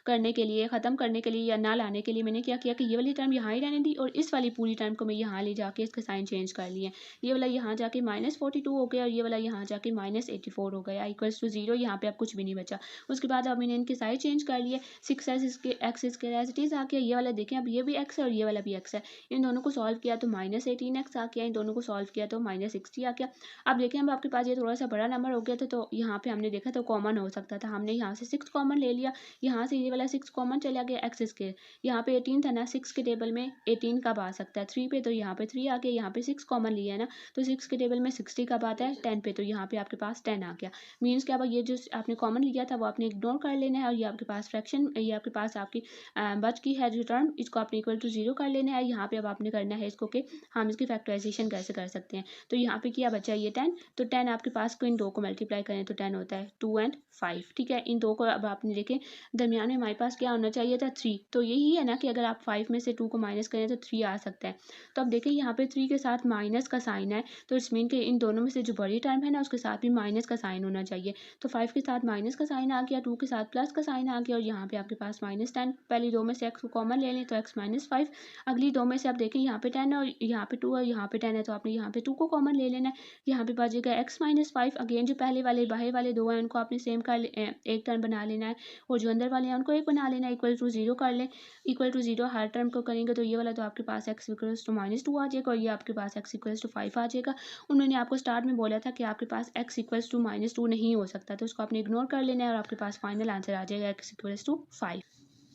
करने के लिए, ख़त्म करने के लिए या ना लाने के लिए मैंने क्या किया कि ये वाली टर्म यहाँ ही रहने दी और इस वाली पूरी टर्म को मैं यहाँ ले जाके इसका साइन चेंज कर लिए। ये वाला यहाँ जाके -42 हो गया और ये वाला यहाँ जाके -84 हो गया इक्वल्स टू 0। यहाँ पे अब कुछ भी नहीं बचा। उसके बाद अब मैंने इनके साइड चेंज कर लिए, 6x इसके x इसके एज इट इज़ आ गया। ये वाला देखें अब ये भी x है और ये वाला भी x है, इन दोनों को सॉल्व किया तो -18x आ गया, इन दोनों को सॉल्व किया तो -60 आ गया। अब देखें अब आपके पास ये थोड़ा सा बड़ा नंबर हो गया था, तो यहाँ पे हमने देखा तो कॉमन हो सकता था, हमने यहाँ से 6 कॉमन ले लिया, यहाँ से ये वाला 6 कॉमन चला गया, x²। यहाँ पे 18 था ना, 6 के टेबल में 18 कब आ सकता है 3 पे, तो यहाँ पे 3 आ गया। यहाँ पे 6 कॉमन लिया है ना, तो 6 के टेबल में 60 कब आता है 10 पे, तो यहाँ पे आपके पास 10 आ गया। मीन्स क्या, ये जो आपने कॉमन लिया था वो आपने इग्नोर कर लेना है और ये आपके पास फ्रैक्शन, ये आपके पास आपकी बच की है जो टर्म, इसको आपने इक्वल टू 0 कर लेना है। यहाँ पे अब आपने करना है इसको कि हम इसकी फैक्टराइजेशन कैसे कर सकते हैं। तो यहाँ पे क्या बचा ये 10, तो 10 आपके पास को इन दो को मल्टीप्लाई करें तो 10 होता है 2 और 5, ठीक है। इन दो को अब आपने देखें दरमियान में हमारे पास क्या होना चाहिए था 3, तो यही है ना कि अगर आप 5 में से 2 को माइनस करें तो 3 आ सकता है। तो अब देखें यहाँ पे 3 के साथ माइनस का साइन है, तो इट्स मीन कि इन दोनों में से जो बड़ी टर्म है ना उसके साथ भी माइनस का साइन होना चाहिए। तो 5 के साथ माइनस का साइन आ गया, 2 के साथ प्लस का साइन आ गया और यहाँ पे आपके पास -10। पहली दो में से x को कॉमन ले लें तो x -5, अगली दो में से आप देखें यहाँ पे 10 है और यहाँ पे 2 और यहाँ पे 10 है, तो आपने यहाँ पे 2 को कॉमन ले लेना है। यहाँ पे बचेगा x -5। अगेन जो पहले वाले बाहर वाले दो हैं उनको आपने सेम कर एक टर्म बना लेना है और जो अंदर वाले हैं उनको एक बना लेना है, इक्वल टू 0 कर लें। इक्वल टू 0 हर टर्म को करेंगे तो ये वाला तो आपके पास x इक्वल्स टू -2 आ जाएगा और ये आपके पास x इक्वल्स टू 5 आ जाएगा। उन्होंने आपको स्टार्ट में बोला था कि आपके पास x इक्वल्स टू -2 नहीं हो सकता, तो उसको आपने इग्नोर कर लेना है और आपके पास फाइनल आंसर आ जाएगा x इक्वल्स टू 5।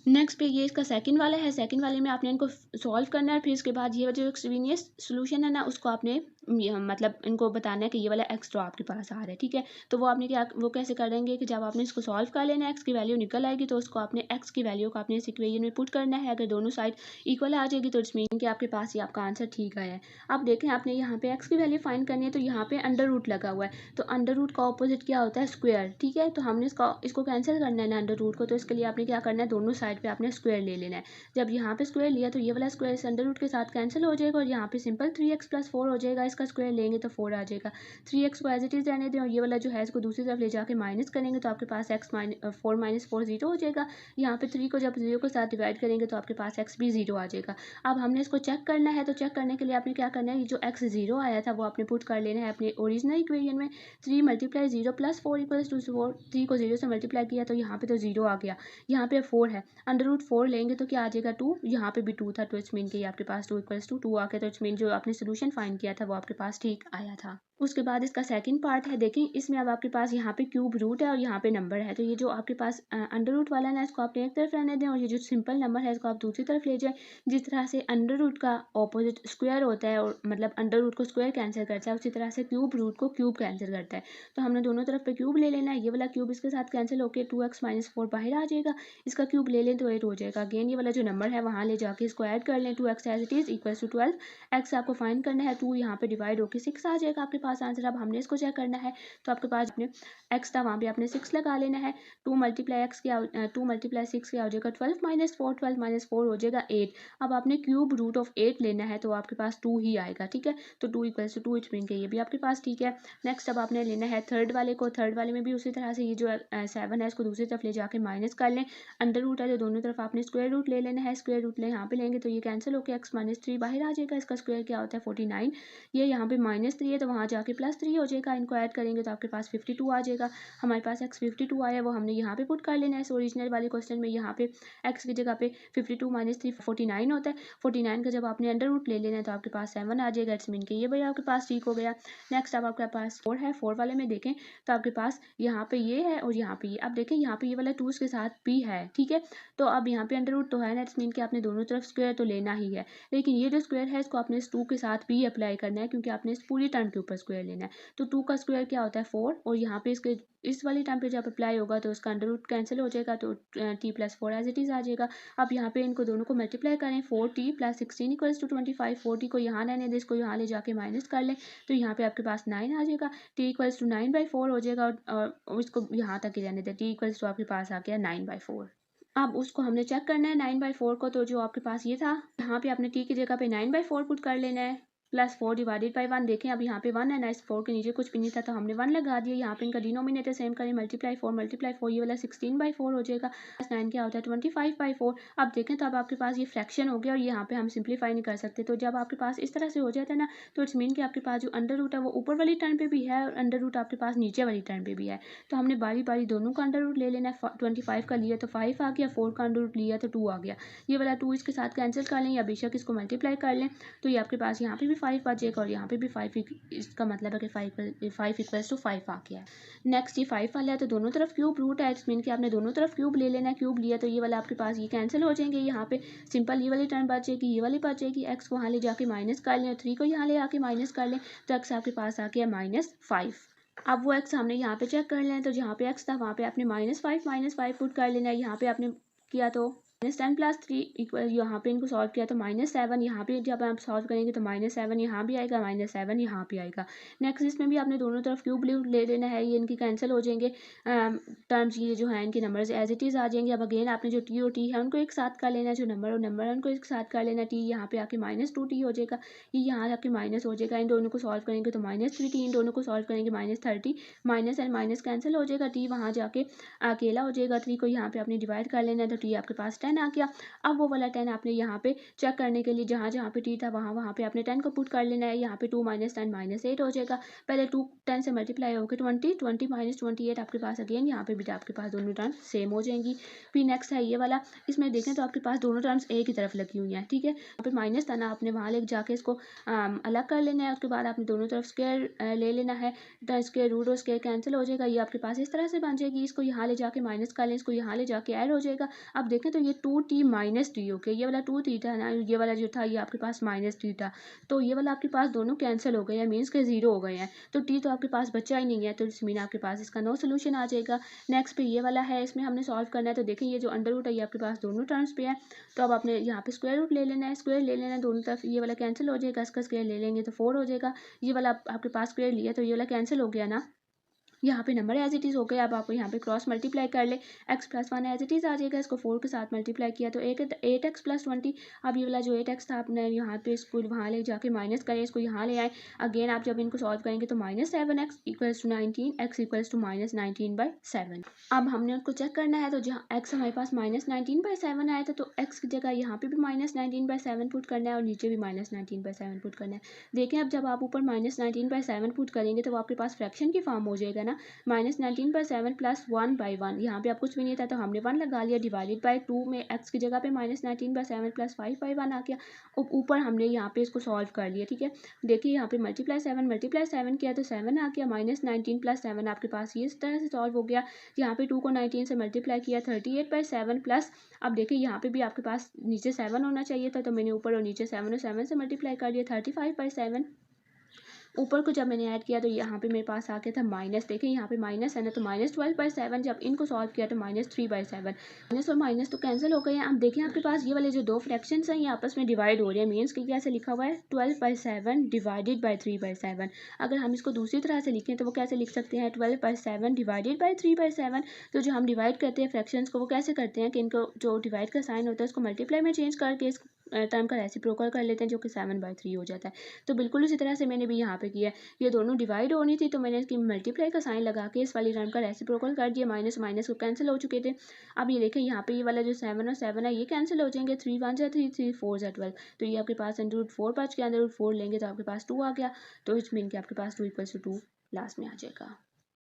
नेक्स्ट पे ये इसका सेकंड वाला है, सेकंड वाले में आपने इनको सॉल्व करना है, फिर इसके बाद ये जो एक्सट्रीनियस सोल्यूशन है ना उसको आपने मतलब इनको बताना है कि ये वाला एक्स तो आपके पास आ रहा है, ठीक है। तो वो आपने क्या, वो कैसे कर देंगे कि जब आपने इसको सॉल्व कर लेना है, एक्स की वैल्यू निकल आएगी तो उसको आपने एक्स की वैल्यू को आपने इस इक्वेशन में पुट करना है। अगर दोनों साइड इक्वल आ जाएगी तो इट्स मीन कि आपके पास ये आपका आंसर ठीक आया है। अब देखें, आपने यहाँ पे एक्स की वैल्यू फाइंड करनी है, तो यहाँ पे अंडर रूट लगा हुआ है, तो अंडर रूट का ऑपोजिट क्या होता है, स्क्वायर, ठीक है। तो हमने इसको कैंसिल करना है ना अंडर रूट को, तो इसके लिए आपने क्या करना है, दोनों साइड पे आपने स्क्वायर ले लेना है। जब यहाँ पे स्क्वायर लिया तो ये वाला स्क्वायर इस अंडर रूट के साथ कैंसिल हो जाएगा और यहाँ पे सिंपल 3x + 4 हो जाएगा। इसका स्क्वायर लेंगे तो 4 आ जाएगा। 3x को एज इट इज रहने दें और ये वाला जो है इसको दूसरी तरफ ले जाके माइनस करेंगे तो आपके पास 4 - 4 0 हो जाएगा। यहाँ पे 3 को जब 0 के साथ डिवाइड करेंगे तो आपके पास x भी 0 आ जाएगा। अब हमने इसको चेक करना है, तो चेक करने के लिए आपने क्या करना है, जो x 0 आया था वो आपने पुट कर लेना है अपने ओरिजिनल इक्वेशन में। 3 × 0 + 4 = 4। 3 को 0 से मल्टीप्लाई किया तो यहाँ पे तो 0 आ गया, यहाँ पे 4 है, अंडर रूट 4 लेंगे तो क्या आ जाएगा, 2। यहाँ पे भी 2 था तो इट्स मीन कि आपके पास 2 = 2 आ गया, तो इट्स मीन जो आपने सोल्यूशन फाइंड किया था वो आपके पास ठीक आया था। उसके बाद इसका सेकंड पार्ट है, देखें इसमें अब आपके पास यहाँ पे क्यूब रूट है और यहाँ पे नंबर है, तो ये जो आपके पास अंडर रूट वाला ना इसको आपने एक तरफ रहने दें और ये जो सिंपल नंबर है इसको आप दूसरी तरफ ले जाएं। जिस तरह से अंडर रूट का ऑपोजिट स्क्वायर होता है और मतलब अंडर रूट को स्क्वायर कैंसिल करता है, उसी तरह से क्यूब रूट को क्यूब कैंसिल करता है। तो हमने दोनों तरफ पे क्यूब ले लेना है, ये वाला क्यूब इसके साथ कैंसिल होकर 2x - 4 बाहर आ जाएगा। इसका क्यूब ले लें तो 8 हो जाएगा। अगेन ये वाला जो नंबर है वहाँ ले जाके इसको ऐड कर लें, 2x as it is = 12। x आपको फाइंड करना है, 2 यहाँ पे डिवाइड होकर 6 आ जाएगा आपके पास आंसर। अब हमने इसको चेक करना है, तो आपके पास अपने x था वहाँ पे आपने 6 लगा लेना है। 2 × 6 क्या हो जाएगा, 12 - 4, 12 - 4 हो जाएगा 8। अब आपने क्यूब रूट ऑफ 8 लेना है तो आपके पास 2 ही आएगा, ठीक है। तो 2 = 2 इट्स मीन के ये भी आपके पास ठीक है। नेक्स्ट अब आपने लेना है थर्ड वाले को, थर्ड वाले में भी उसी तरह से ये जो 7 है इसको दूसरी तरफ ले जाके माइनस कर लें। अंडर रूट है तो दोनों तरफ आपने स्क्वायर रूट ले लेना है, स्क्वायर रूट यहाँ पे लेंगे तो ये कैंसिल होकर x - 3 बाहर आ जाएगा। इसका स्क्वायर क्या होता है, 49। ये यहाँ पे -3 है तो वहाँ जाके +3 हो जाएगा, इनको ऐड करेंगे तो आपके पास 52 आ जाएगा। हमारे पास x 52 आया, वो हमने यहाँ पे पुट कर लेना है। इस ओरिजिनल वाले क्वेश्चन में यहाँ पे x की जगह पे 52 - 3 49 होता है। 49 का जब आपने अंडर रूट ले लेना है तो आपके पास 7 आ जाएगा, इट्स मीन के ये भाई आपके पास ठीक हो गया। नेक्स्ट अब आपके पास 4 है, 4 वाले में देखें तो आपके पास यहाँ पे ये है और यहाँ पे ये। अब देखें यहाँ पे ये वाला 2 के साथ p है, ठीक है। तो अब यहाँ पे अंडर रूट तो है ना, इट्स मीन कि आपने दोनों तरफ स्क्वायर तो लेना ही है, लेकिन ये जो स्क्वायर है इसको आपने इस 2 के साथ भी अप्लाई करना है क्योंकि आपने इस पूरी टर्म के ऊपर स्क्वायर लेना है। तो 2 का स्क्वायर क्या होता है, 4, और यहाँ पे इसके इस वाली टर्म पे जब अप्लाई होगा तो उसका अंडर रूट कैंसिल हो जाएगा, तो t + 4 एज इट इज आ जाएगा। अब यहाँ पे इनको दोनों को मल्टीप्लाई करें, 4t + 16 = 25। 4t को यहाँ रहने दें, इसको यहाँ ले जाके माइनस कर लें तो यहाँ पे आपके पास 9 आ जाएगा। t = 9/4 हो जाएगा और इसको यहाँ तक ही रहने दें, t = आपके पास आ गया 9/4। अब उसको हमने चेक करना है 9/4 को, तो जो आपके पास ये था यहाँ पे आपने t की जगह पे 9/4 पुट कर लेना है +4 / 1। देखें अब यहाँ पे 1 है ना, इस 4 के नीचे कुछ भी नहीं था तो हमने 1 लगा दिया। यहाँ पे इनका डिनोमिनेटर सेम करें, ×4 ये वाला 16/4 हो जाएगा। +9 क्या होता है, 25/4। अब देखें तो अब आपके पास ये फ्रैक्शन हो गया और यहाँ पे हम सिंप्लीफाई नहीं कर सकते। तो जब आपके पास इस तरह से हो जाता है ना, तो इट्स मीन कि आपके पास जो अंडर रूट है वो ऊपर वाली टर्म पे भी है और अंडर रूट आपके पास नीचे वाली टर्म पे भी है। तो हमने बारी बारी दोनों का अंडर रूट ले लेना है। 25 का लिया तो 5 आ गया, 4 का अंडर रूट लिया तो 2 आ गया। ये वाला 2 इसके साथ कैंसिल कर लें या बेशक इसको मल्टीप्लाई कर लें तो ये आपके पास यहाँ पे भी 5 आ जाएगा और यहाँ पे भी 5। इसका मतलब है कि 5 = 5 आ गया है। नेक्स्ट ये 5 वाला है तो दोनों तरफ क्यूब रूट है, इट्स मीन कि आपने दोनों तरफ क्यूब ले लेना है। क्यूब लिया तो ये वाला आपके पास ये कैंसिल हो जाएंगे, यहाँ पे सिंपल ये वाली टर्म बच जाएगी, ये वाली बच जाएगी। x को वहाँ ले जाके माइनस कर लें और 3 को यहाँ ले आके माइनस कर लें तो x आपके पास आ गया -5। अब वो x हमने यहाँ पे चेक कर लें, तो जहाँ पे x था वहाँ पे आपने -5 पुट कर लेना है। यहाँ पे आपने किया तो -10 + 3 = यहाँ पे इनको सॉल्व किया तो -7। यहाँ पे जब आप सॉल्व करेंगे तो -7 यहाँ भी आएगा, -7 यहाँ भी आएगा। नेक्स्ट इसमें भी आपने दोनों तरफ क्यूब ले लेना है, ये इनकी कैंसिल हो जाएंगे टर्म्स, ये जो है इनके नंबर्स एज इट इज़ आ जाएंगे। अब अगेन आपने जो टी और टी है उनको एक साथ कर लेना है, जो नंबर और नंबर है उनको एक साथ कर लेना। टी यहाँ पे आके -2t हो जाएगा, ये यहाँ जाके माइनस हो जाएगा। इन दोनों को सॉल्व करेंगे तो -3t, इन दोनों को सॉल्व करेंगे -30, माइनस एंड माइनस कैंसिल हो जाएगा, टी वहाँ जाके अकेला हो जाएगा। 3 को यहाँ पे आपने डिवाइड कर लेना है तो टी आपके पास 10 आ गया। अब वो वाला 10 आपने यहाँ पे चेक करने के लिए जहाँ जहाँ पे टी था वहाँ पे आपने 10 को पुट कर लेना है। यहाँ पे 2 - 10 -8 हो जाएगा। पहले 2 10 से मल्टीप्लाई होकर 20 - 28 आपके पास अगेन यहाँ पे भी आपके पास दोनों टर्म्स सेम हो जाएंगी। फिर नेक्स्ट है ये वाला, इसमें देखें तो आपके पास दोनों टर्म्स एक ही तरफ लगी हुई हैं, ठीक है। यहाँ पे माइनस था ना, आपने वहाँ ले जाके इसको अलग कर लेना है। उसके बाद आपने दोनों तरफ स्क्वायर ले लेना है, तो स्क्वायर रूट और स्क्वायर कैंसिल हो जाएगा। ये आपके पास इस तरह से बन जाएगी। इसको यहाँ ले जाके माइनस कर लें, इसको यहाँ ले जाके ऐड हो जाएगा। अब देखें तो ये 2t माइनस टी। ओके, ये वाला 2 थीटा ना, ये वाला जो था ये आपके पास माइनस टी था, तो ये वाला आपके पास दोनों कैंसिल हो गए हैं, मीन्स के जीरो हो गए हैं, तो टी तो आपके पास बचा ही नहीं है, तो इस मीन आपके पास इसका नो सोल्यूशन आ जाएगा। नेक्स्ट पे ये वाला है, इसमें हमने सॉल्व करना है, तो देखें ये जो अंडर रूट है ये आपके पास दोनों टर्म्स पे है, तो अब आपने यहाँ पे स्क्वायर रूट ले लेना है, स्क्वायर ले लेना है दोनों तरफ, ये वाला कैंसिल हो जाएगा, इसका स्क्वायर ले लेंगे तो 4 हो जाएगा, ये वाला आपके पास स्क्वायर लिया तो ये वाला कैंसिल हो गया ना, यहाँ पे नंबर एज इट इज़ हो गया। अब आपको यहाँ पे क्रॉस मल्टीप्लाई कर ले, x+1 एज इट इज़ आ जाएगा, इसको 4 के साथ मल्टीप्लाई किया तो 8x+20। अब ये वाला जो 8x था आपने यहाँ पे इसको वहाँ ले जाके माइनस करें, इसको यहाँ ले आए, अगेन आप जब इनको सॉल्व करेंगे तो -7x = 19, x = -19/7। अब हमने उसको चेक करना है, तो जहाँ x हमारे पास -19/7 आया था, तो x की जगह यहाँ पे भी -19/7 पुट करना है और नीचे भी -19/7 पुट करना है। देखें अब जब आप ऊपर -19/7 पुट करेंगे तो वो आपके पास फ्रैक्शन की फॉर्म हो जाएगा ना, -19/7 + 1/1, यहाँ पे आप कुछ भी नहीं था तो हमने 1 लगा लिया, डिवाइडेड बाय 2 में x की जगह पे -19/7 + 5/1 आ गया। ऊपर हमने यहाँ पे इसको सॉल्व कर लिया, ठीक है। देखिए यहाँ पे मल्टीप्लाई 7 किया तो 7 आ गया, -19 + 7 आपके पास ये इस तरह से सॉल्व हो गया। यहाँ पे 2 को 19 से मल्टीप्लाई किया 38/7 प्लस, अब देखिए यहाँ पे भी आपके पास नीचे 7 होना चाहिए था, तो मैंने ऊपर और नीचे 7 और 7 से मल्टीप्लाई कर दिया 35/7। ऊपर को जब मैंने ऐड किया तो यहाँ पे मेरे पास आ गया था माइनस, देखिए यहाँ पे माइनस है ना, तो -12/7, जब इनको सॉल्व किया तो -3/7, माइनस और माइनस तो कैंसिल हो गए हैं। अब देखिए आपके पास ये वाले जो दो फ्रैक्शंस हैं ये आपस में डिवाइड हो रहे हैं, मीन्स कि कैसे लिखा हुआ है 12/7 डिवाइडेड बाई 3/7। अगर हम इसको दूसरी तरह से लिखें तो वो कैसे लिख सकते हैं 12/7 डिवाइडेड बाई 3/7। तो जो हम डिवाइड करते हैं फ्रैक्शंस को वो कैसे करते हैं कि इनको जो डिवाइड का साइन होता है उसको मल्टीप्लाई में चेंज करके इस टर्म का रेसिप्रोकल कर लेते हैं, जो कि 7/3 हो जाता है। तो बिल्कुल उसी तरह से मैंने भी यहाँ पे किया, ये दोनों डिवाइड होनी थी तो मैंने इसकी मल्टीप्लाई का साइन लगा के इस वाली टर्म का रेसिप्रोकल कर दिया, माइनस माइनस को कैंसिल हो चुके थे। अब ये देखें यहाँ पे ये वाला जो 7 और 7 है ये कैंसिल हो जाएंगे, 3 × 1 = 3, 3 × 4 = 12, तो ये आपके पास √4 बच गया, √4 लेंगे तो आपके पास 2 आ गया, तो इट्स मीन कि आपके पास 2 = 2 लास्ट में आ जाएगा।